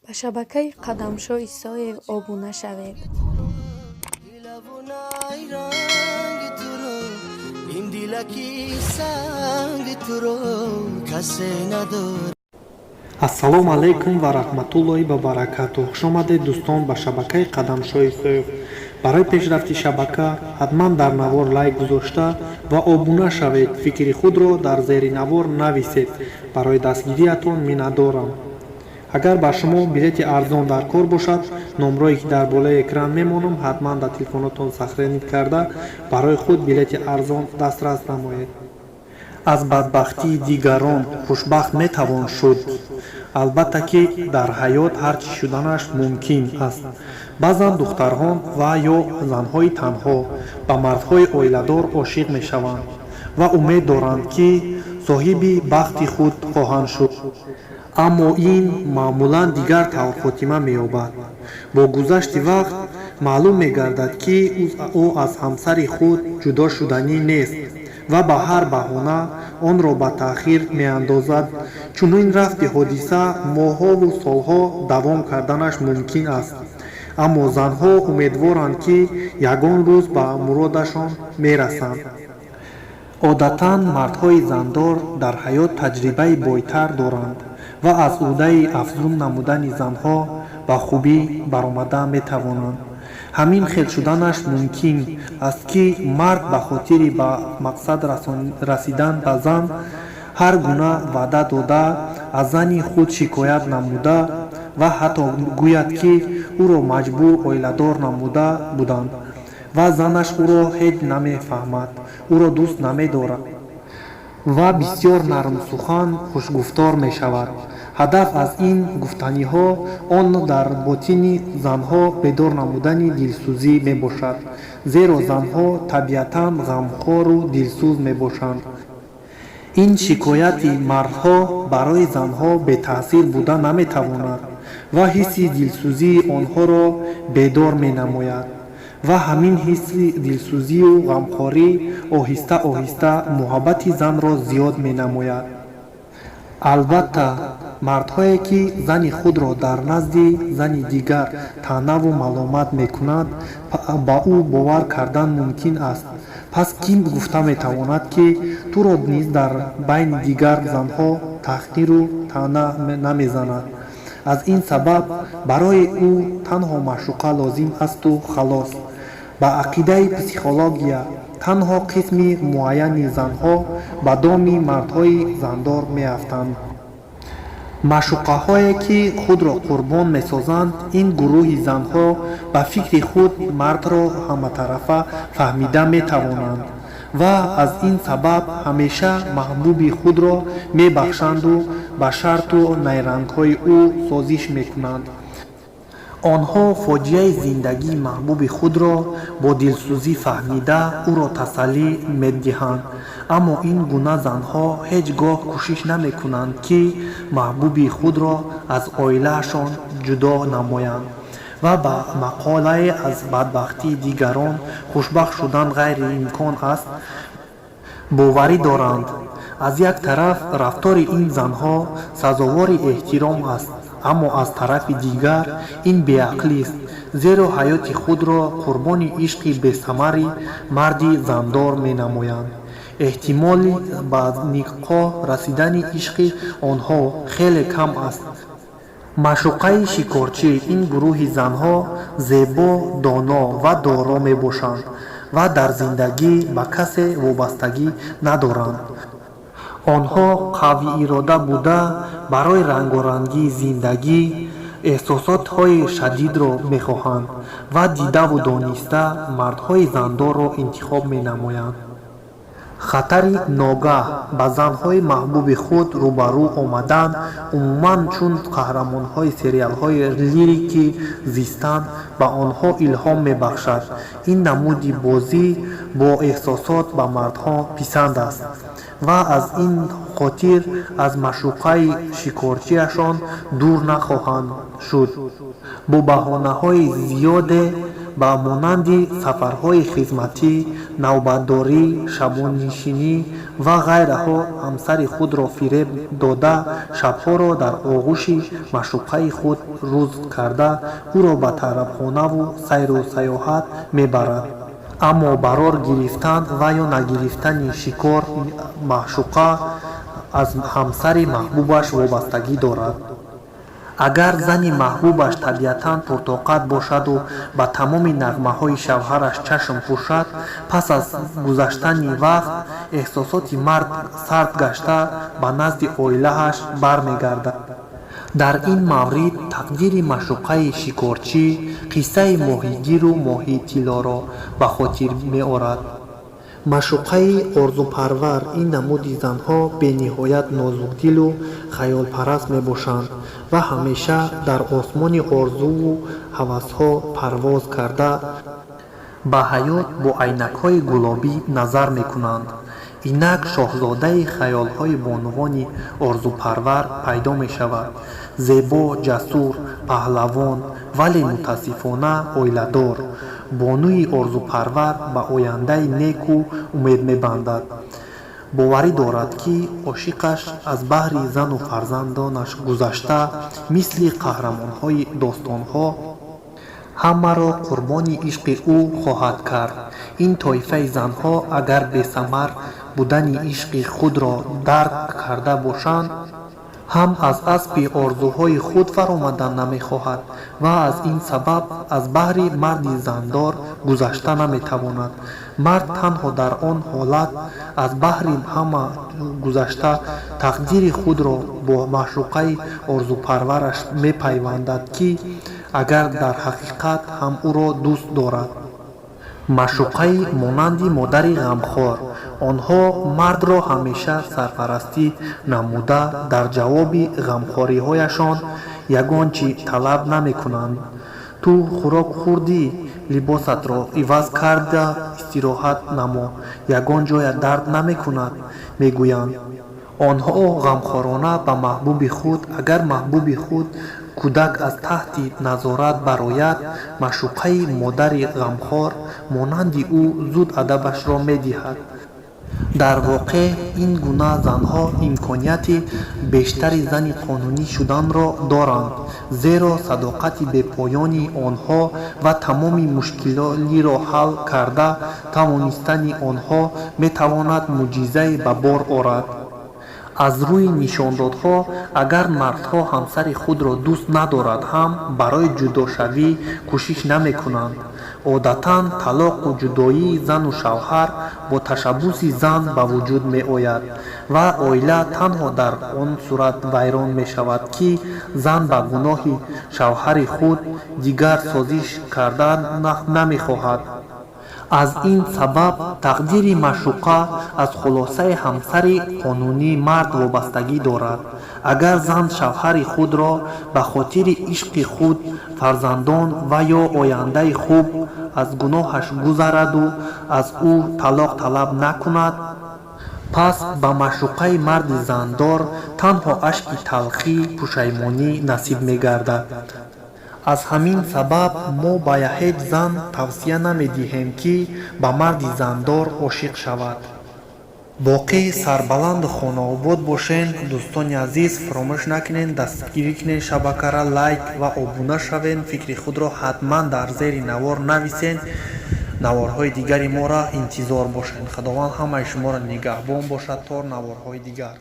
ба шабакаи қадамшои соев обуна шавед. ассалому алайкум ва раҳматуллоҳи ва баракатуҳ. Хуш омадед дӯстон ба шабакаи қадамшои соев. барои пешрафти шабака ҳатман дар навор лайк гузошта ва обуна шавед. фикри худро дар зери навор нависед. барои дастгириятон миннатдорам. агар ба шумо билети арзон дар кор бошад, номрое ки дар болои экран мемонам, ҳатман дар телефонотон сахранӣ карда барои худ билети арзон дастрас намоед. аз бадбахтии дигарон хушбахт метавон шуд. албатта ки дар ҳаёт ҳар чӣ шуданаш мумкин аст. баъзан духтарҳо ва ё занҳои танҳо ба мардҳои оиладор ошиқ мешаванд ва умед доранд ки соҳиби бахти худ хоҳанд шуд. аммо ин маъмулан дигар тавр хотима меёбад. бо гузашти вақт маълум мегардад ки ӯ аз ҳамсари худ ҷудо шуданӣ нест ва ба ҳар баҳона онро ба таъхир меандозад. чунин рафти ҳодиса моҳҳову солҳо давом карданаш мумкин аст. аммо занҳо умедворанд ки ягон рӯз ба муродашон мерасанд. одатан мардҳои зандор дар ҳаёт таҷрибаи бойтар доранд ва аз ӯҳдаи афзун намудани занҳо ба хубӣ баромада метавонанд. ҳамин хел шуданаш мумкин аст ки мард ба хотири ба мақсад расидан ба зан ҳар гуна ваъда дода, аз зани худ шикоят намуда ва ҳатто гӯяд ки ӯро маҷбур оиладор намуда буданд ва занаш ӯро ҳеҷ намефаҳмад, ӯро дӯст намедорад ва бисёр нармсухан хушгуфтор мешавад. ҳадаф аз ин гуфтаниҳо он дар ботини занҳо бедор намудани дилсӯзӣ мебошад, зеро занҳо табиатан ғамхору дилсӯз мебошанд. ин шикояти мардҳо барои занҳо бетаъсир буда наметавонад ва ҳисси дилсӯзии онҳоро бедор менамояд ва ҳамин ҳисси дилсӯзию ғамхорӣ оҳиста оҳиста муҳаббати занро зиёд менамояд. албатта мардҳое ки зани худро дар назди зани дигар таънаву маломат мекунанд, ба ӯ бовар кардан мумкин аст. пас кӣ гуфта метавонад ки туро низ дар байни дигар занҳо таҳқиру таъна намезанад? аз ин сабаб барои ӯ танҳо маъшуқа лозим асту халос. ба ақидаи психология танҳо қисми муайяни занҳо ба доми мардҳои зандор меафтанд. маъшуқаҳое ки худро қурбон месозанд, ин гурӯҳи занҳо ба фикри худ мардро ҳаматарафа фаҳмида метавонанд ва аз ин сабаб ҳамеша маҳбуби худро мебахшанду ба шарту найрангҳои ӯ созиш мекунанд. онҳо фоҷиаи зиндагии маҳбуби худро бо дилсӯзӣ фаҳмида ӯро тасаллӣ медиҳанд. аммо ин гуна занҳо ҳеҷ гоҳ кӯшиш намекунанд ки маҳбуби худро аз оилаашон ҷудо намоянд ва ба мақолае аз бадбахтии дигарон хушбахт шудан ғайриимкон аст боварӣ доранд. аз як тараф рафтори ин занҳо сазовори эҳтиром аст, аммо аз тарафи дигар ин беақлист, зеро ҳаёти худро қурбони ишқи бесамари марди зандор менамоянд. эҳтимоли ба никоҳ расидани ишқи онҳо хеле кам аст. маъшуқаи шикорчӣ ин гурӯҳи занҳо зебо, доно ва доро мебошанд ва дар зиндагӣ ба касе вобастагӣ надоранд. онҳо қавиирода буда барои рангорангии зиндагӣ эҳсосотҳои шадидро мехоҳанд ва дидаву дониста мардҳои зандорро интихоб менамоянд. хатари ногаҳ ба занҳои маҳбуби худ рӯбарӯ омадан умуман чун қаҳрамонҳои сериалҳои лирикӣ зистанд ба онҳо илҳом мебахшад. ин намуди бозӣ бо эҳсосот ба мардҳо писанд аст ва аз ин хотир аз маъшуқаи шикорчиашон дур нахоҳанд шуд. бо баҳонаҳои зиёде ба монанди сафарҳои хизматӣ, навбатдорӣ, шабонишинӣ ва ғайраҳо ҳамсари худро фиреб дода, шабҳоро дар оғӯши маъшуқаи худ рӯз карда, ӯро ба тарабхонаву сайру саёҳат мебарад. аммо барор гирифтан ва ё нагирифтани шикор маъшуқа аз ҳамсари маҳбубаш вобастагӣ дорад. агар зани маҳбубаш табиатан пуртоқат бошаду ба тамоми нағмаҳои шавҳараш чашм пӯшад, пас аз гузаштани вақт эҳсосоти мард сард гашта ба назди оилааш бармегардад. дар ин маврид тақдири маъшуқаи шикорчӣ қиссаи моҳигиру моҳитилоро ба хотир меорад. маъшуқаи орзупарвар ин намуди занҳо бениҳоят нозукдилу хаёлпараст мебошанд ва ҳамеша дар осмони орзуву ҳавасҳо парвоз карда ба ҳаёт бо айнакҳои гулобӣ назар мекунанд. инак шоҳзодаи хаёлҳои бонувони орзупарвар пайдо мешавад, зебо, ҷасур, паҳлавон, вале мутаассифона оиладор. бонуи орзупарвар ба ояндаи неку умед мебандад. боварӣ дорад ки ошиқаш аз баҳри зану фарзандонаш гузашта, мисли қаҳрамонҳои достонҳо ҳамаро қурбони ишқи ӯ хоҳад кард. ин тоифаи занҳо агар бесамар будани ишқи худро дарк карда бошанд, ҳам аз аспи орзуҳои худ фаромадан намехоҳад ва аз ин сабаб аз баҳри марди зандор гузашта наметавонад. мард танҳо дар он ҳолат аз баҳри ҳама гузашта тақдири худро бо маъшуқаи орзупарвараш мепайвандад, ки агар дар ҳақиқат ҳам ӯро дӯст дорад. маъшуқаи монанди модари ғамхор. онҳо мардро ҳамеша сарпарастӣ намуда, дар ҷавоби ғамхориҳояшон ягон чӣ талаб намекунанд. ту хӯрок хӯрдӣ, либосатро иваз карда истироҳат намо, ягон ҷоят дард намекунад, мегӯянд. онҳо ғамхорона ба маҳбуби худ, агар маҳбуби худ кӯдак аз таҳти назорат барояд, маъшуқаи модари ғамхор монанди ӯ зуд адабашро медиҳад. дар воқеъ ин гуна занҳо имконияти бештари зани қонунӣ шуданро доранд, зеро садоқати бепоёни онҳо ва тамоми мушкилиро ҳал карда тавонистани онҳо метавонад мӯъҷизае ба бор орад. аз рӯи нишондодҳо, агар мардҳо ҳамсари худро дӯст надорад ҳам барои ҷудошавӣ кӯшиш намекунанд. одатан талоқу ҷудоии зану шавҳар бо ташаббуси зан ба вуҷуд меояд ва оила танҳо дар он сурат вайрон мешавад, ки зан ба гуноҳи шавҳари худ дигар созиш кардан намехоҳад. аз ин сабаб тақдири маъшуқа аз хулосаи ҳамсари қонунӣ мард вобастагӣ дорад. агар зан шавҳари худро ба хотири ишқи худ, фарзандон ва ё ояндаи хуб аз гуноҳаш гузараду аз ӯ талоқ талаб накунад, пас ба маъшуқаи марди зандор танҳо ашки талхӣ, пушаймонӣ насиб мегардад. аз ҳамин сабаб мо ба ҳеҷ зан тавсия намедиҳем, ки ба марди зандор ошиқ шавад. боқӣ сарбаланду хонаобод бошен. дӯстони азиз, фаромӯш накунед дастгирӣ кунед шабакаро, лайк ва обуна шавед. фикри худро ҳатман дар зери навор нависед. наворҳои дигари моро интизор бошед. худованд ҳамаи шуморо нигаҳбон бошад то наворҳои дигар.